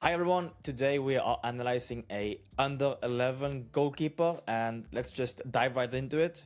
Hi everyone, today we are analyzing a under 11 goalkeeper and let's just dive right into it.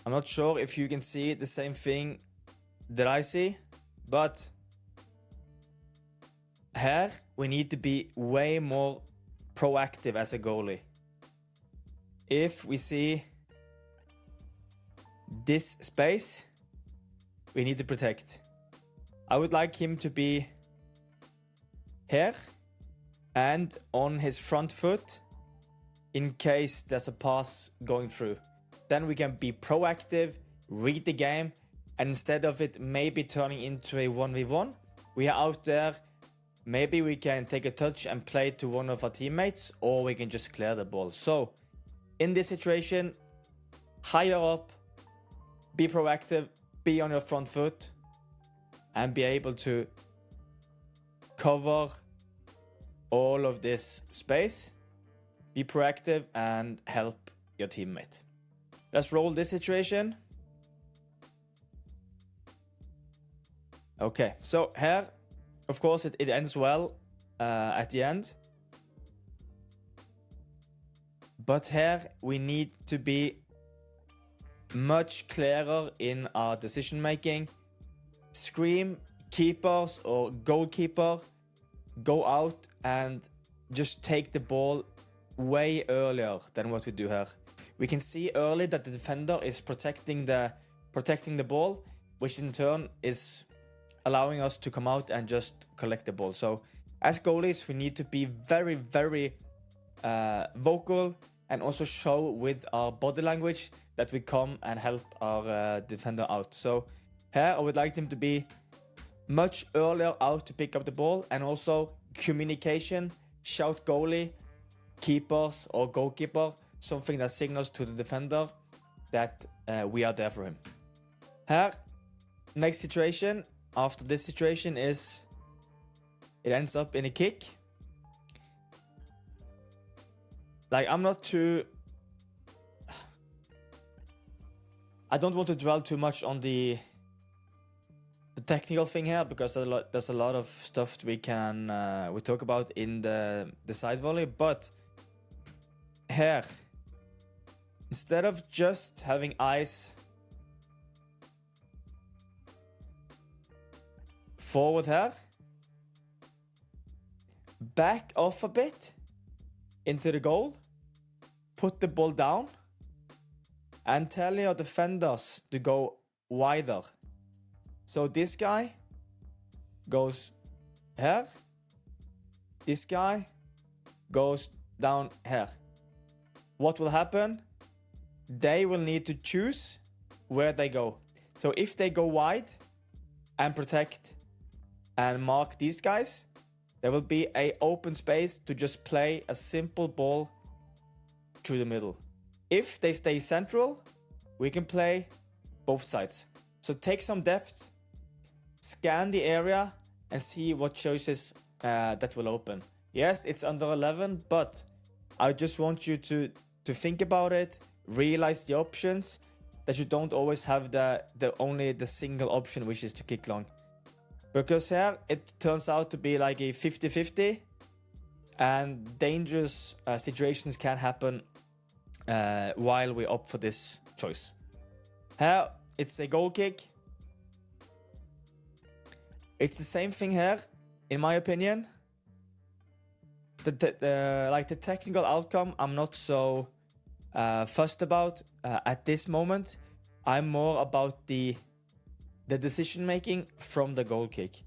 I'm not sure if you can see the same thing that I see, but here we need to be way more proactive as a goalie. If we see this space, we need to protect. I would like him to be here and on his front foot in case there's a pass going through. Then we can be proactive, read the game, and instead of it maybe turning into a 1v1, we are out there. Maybe we can take a touch and play to one of our teammates, or we can just clear the ball. So in this situation, higher up, be proactive, be on your front foot, and be able to cover all of this space, be proactive, and help your teammate. Let's roll this situation. Okay, so here, of course, it ends well at the end. But here we need to be much clearer in our decision making. Scream keepers or goalkeeper, go out and just take the ball way earlier than what we do here. We can see early that the defender is protecting the ball, which in turn is allowing us to come out and just collect the ball. So as goalies, we need to be very, very vocal and also show with our body language that we come and help our defender out. So here I would like him to be much earlier out to pick up the ball, and also communication, shout goalie, keepers or goalkeeper, something that signals to the defender that we are there for him. Here, next situation after this situation is it ends up in a kick. Like, I don't want to dwell too much on the technical thing here, because there's a lot of stuff we talk about in the side volley. But here, instead of just having eyes forward here, back off a bit into the goal, put the ball down, and tell your defenders to go wider. So this guy goes here, this guy goes down here. What will happen? They will need to choose where they go. So if they go wide and protect and mark these guys, there will be an open space to just play a simple ball through the middle. If they stay central, we can play both sides. So take some depth, scan the area, and see what choices that will open. Yes, it's under 11, but I just want you to think about it, realize the options, that you don't always have only the single option, which is to kick long. Because here it turns out to be like a 50-50, and dangerous situations can happen while we opt for this choice. Here it's a goal kick. It's the same thing here, in my opinion. The technical outcome, I'm not so fussed about at this moment. I'm more about the decision making from the goal kick.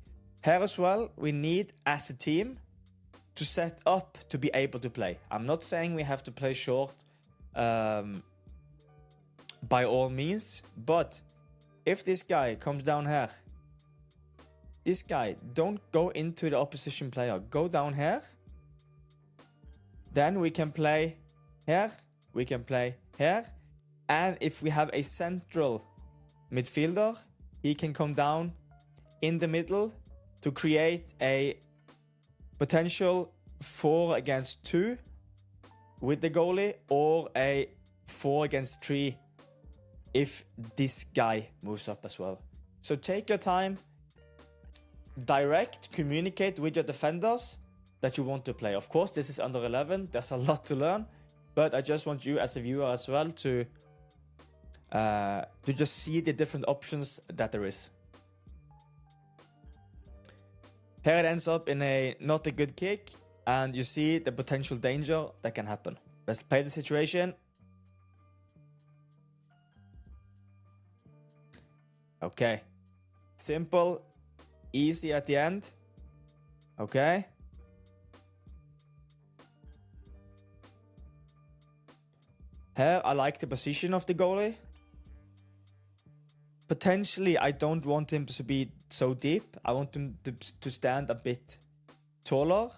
Here as well, we need as a team to set up to be able to play. I'm not saying we have to play short by all means, but if this guy comes down here, this guy, don't go into the opposition player, go down here. Then we can play here, we can play here. And if we have a central midfielder, he can come down in the middle to create a potential 4 against 2 with the goalie, or a 4 against 3 if this guy moves up as well. So take your time. direct, communicate with your defenders that you want to play. Of course, this is under 11. There's a lot to learn, but I just want you as a viewer as well to just see the different options that there is. Here it ends up in a not a good kick, and you see the potential danger that can happen. Let's play the situation. Okay. Simple, easy at the end. Okay. Here, I like the position of the goalie. Potentially, I don't want him to be so deep. I want him to stand a bit taller.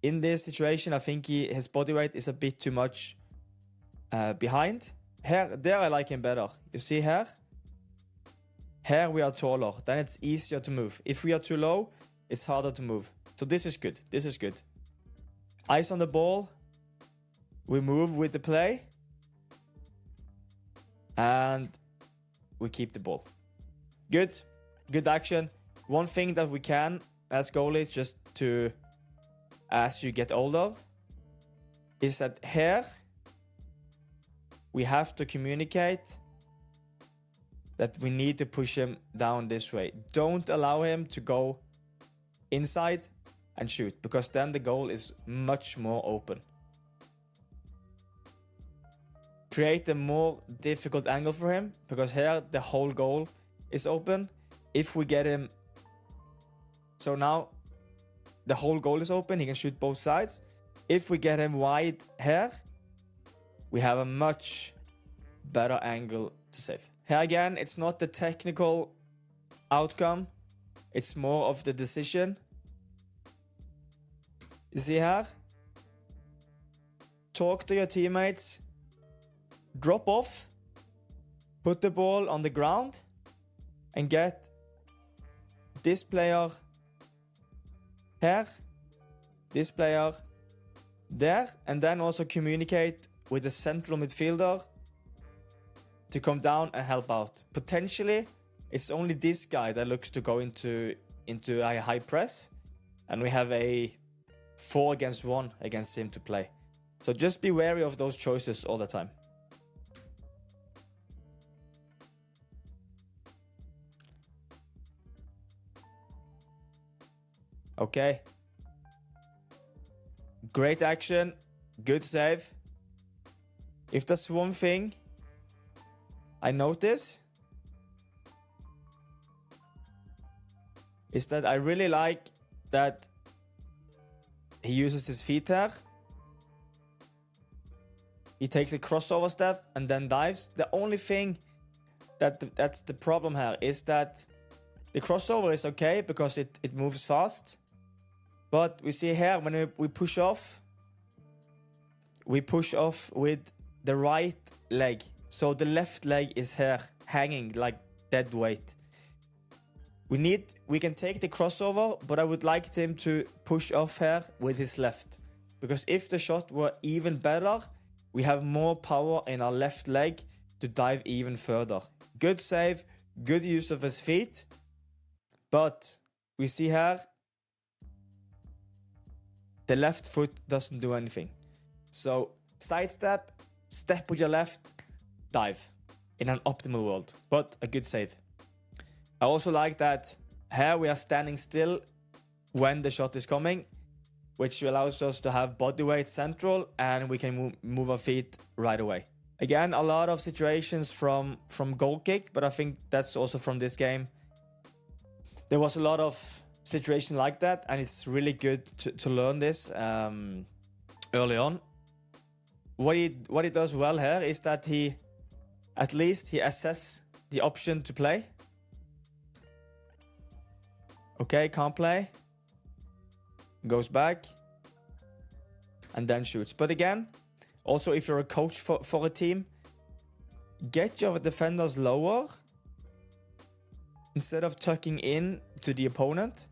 In this situation, I think his body weight is a bit too much behind. There I like him better. You see here? Here we are taller. Then it's easier to move. If we are too low, it's harder to move. So this is good. This is good. Eyes on the ball. We move with the play. And we keep the ball. Good. Good action. One thing that we can as goalies, just to, as you get older, is that here we have to communicate that we need to push him down this way. Don't allow him to go inside and shoot, because then the goal is much more open. Create a more difficult angle for him, because here the whole goal is open. If we get him, so now the whole goal is open, he can shoot both sides. If we get him wide here, we have a much better angle to save. Here again, it's not the technical outcome, it's more of the decision. You see here? Talk to your teammates, drop off, put the ball on the ground, and get this player here, this player there, and then also communicate with the central midfielder to come down and help out. Potentially, it's only this guy that looks to go into a high press, and we have a 4-against-1 against him to play. So just be wary of those choices all the time. Okay. Great action. Good save. If there's one thing I notice, is that I really like that he uses his feet here. He takes a crossover step and then dives. The only thing that's the problem here is that the crossover is okay because it moves fast. But we see here when we push off with the right leg. So the left leg is here hanging like dead weight. We can take the crossover, but I would like him to push off here with his left. Because if the shot were even better, we have more power in our left leg to dive even further. Good save, good use of his feet. But we see here, the left foot doesn't do anything. So sidestep, step with your left, dive in an optimal world, but a good save. I also like that here we are standing still when the shot is coming, which allows us to have body weight central and we can move our feet right away. Again, a lot of situations from goal kick, but I think that's also from this game. There was a lot of situations like that, and it's really good to learn this early on. What he does well here is that he assess the option to play. Okay, can't play. Goes back. And then shoots. But again, also if you're a coach for a team, get your defenders lower instead of tucking in to the opponent,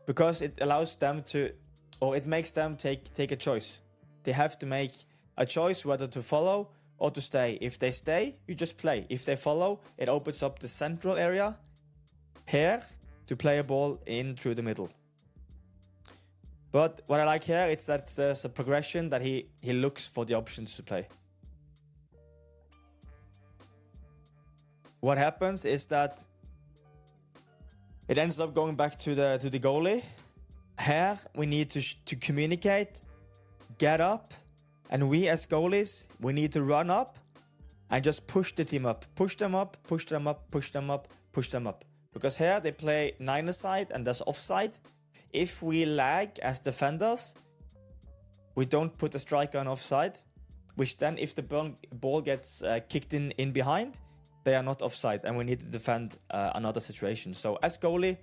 because it allows them to, or it makes them take a choice. They have to make a choice whether to follow or to stay. If they stay, you just play. If they follow, it opens up the central area. here to play a ball in through the middle. But what I like here is that there's a progression that he looks for the options to play. What happens is that it ends up going back to the goalie. Here we need to communicate, get up, and we as goalies, we need to run up and just push the team up. Push them up, push them up, push them up, push them up. Because here they play 9-a-side and that's offside. If we lag as defenders, we don't put the striker on offside, which then if the ball gets kicked in behind, they are not offside and we need to defend another situation. So as goalie,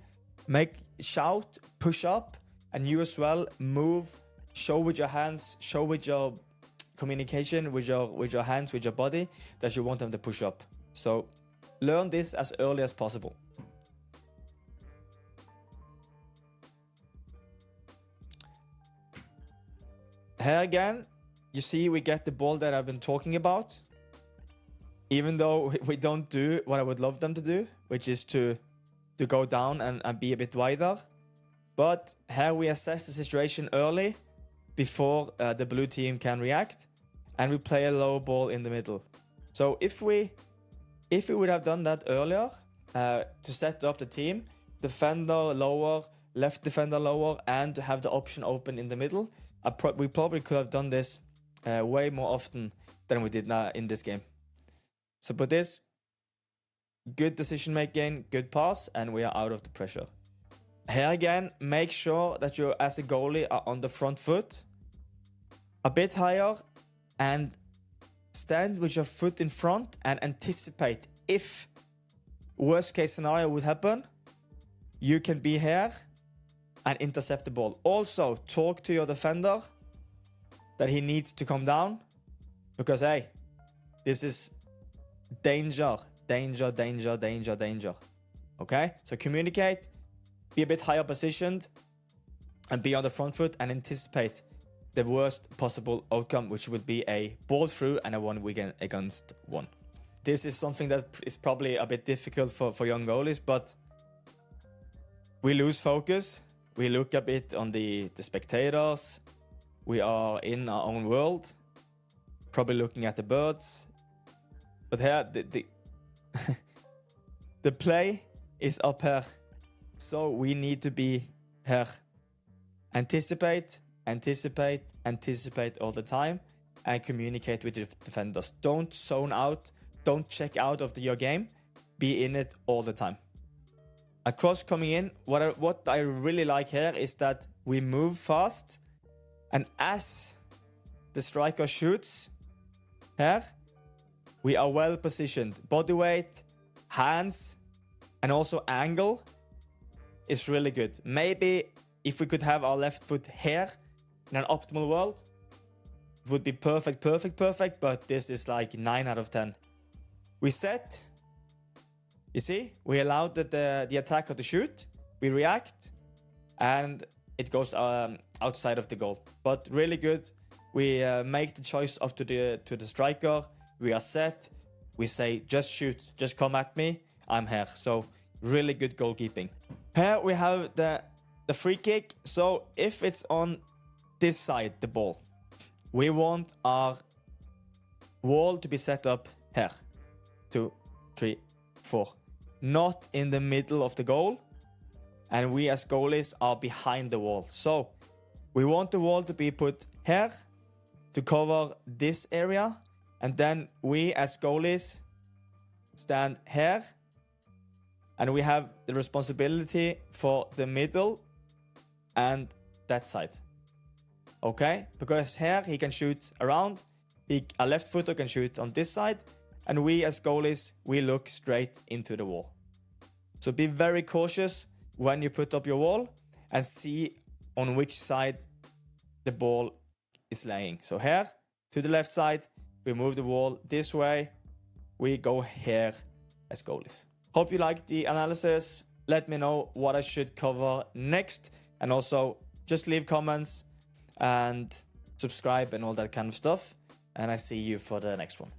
shout, push up, and you as well move, show with your hands, show with your communication, with your hands, with your body, that you want them to push up. So learn this as early as possible. Here again, you see we get the ball that I've been talking about. Even though we don't do what I would love them to do, which is to go down and be a bit wider. But here we assess the situation early before the blue team can react. And we play a low ball in the middle. So if we would have done that earlier to set up the team, defender lower, left defender lower, and to have the option open in the middle, we probably could have done this way more often than we did now in this game. So for this, good decision making, good pass, and we are out of the pressure. Here again, make sure that you as a goalie are on the front foot, a bit higher, and stand with your foot in front and anticipate if worst case scenario would happen, you can be here and intercept the ball. Also, talk to your defender that he needs to come down because, hey, this is danger, danger, danger, danger, danger. Okay? So communicate, be a bit higher positioned, and be on the front foot and anticipate the worst possible outcome, which would be a ball through and a 1 against 1. This is something that is probably a bit difficult for young goalies, but we lose focus. We look a bit on the spectators. We are in our own world, probably looking at the birds. But here, the play is up here. So we need to be here. Anticipate, anticipate, anticipate all the time and communicate with your defenders. Don't zone out. Don't check out of your game. Be in it all the time. A cross coming in, what I really like here is that we move fast, and as the striker shoots here, we are well positioned. Body weight, hands, and also angle is really good. Maybe if we could have our left foot here in an optimal world, it would be perfect, but this is like 9 out of 10. We set. You see, we allowed the attacker to shoot, we react, and it goes outside of the goal. But really good. We make the choice up to the striker. We are set. We say, just shoot, just come at me. I'm here. So really good goalkeeping. Here we have the free kick. So if it's on this side, the ball, we want our wall to be set up here. 2, 3, 4. Not in the middle of the goal, and we as goalies are behind the wall. So we want the wall to be put here to cover this area, and then we as goalies stand here, and we have the responsibility for the middle and that side. Okay? Because here he can shoot around, a left footer can shoot on this side, and we as goalies, we look straight into the wall. So be very cautious when you put up your wall and see on which side the ball is laying. So here, to the left side, we move the wall this way. We go here as goalies. Hope you liked the analysis. Let me know what I should cover next. And also, just leave comments and subscribe and all that kind of stuff. And I see you for the next one.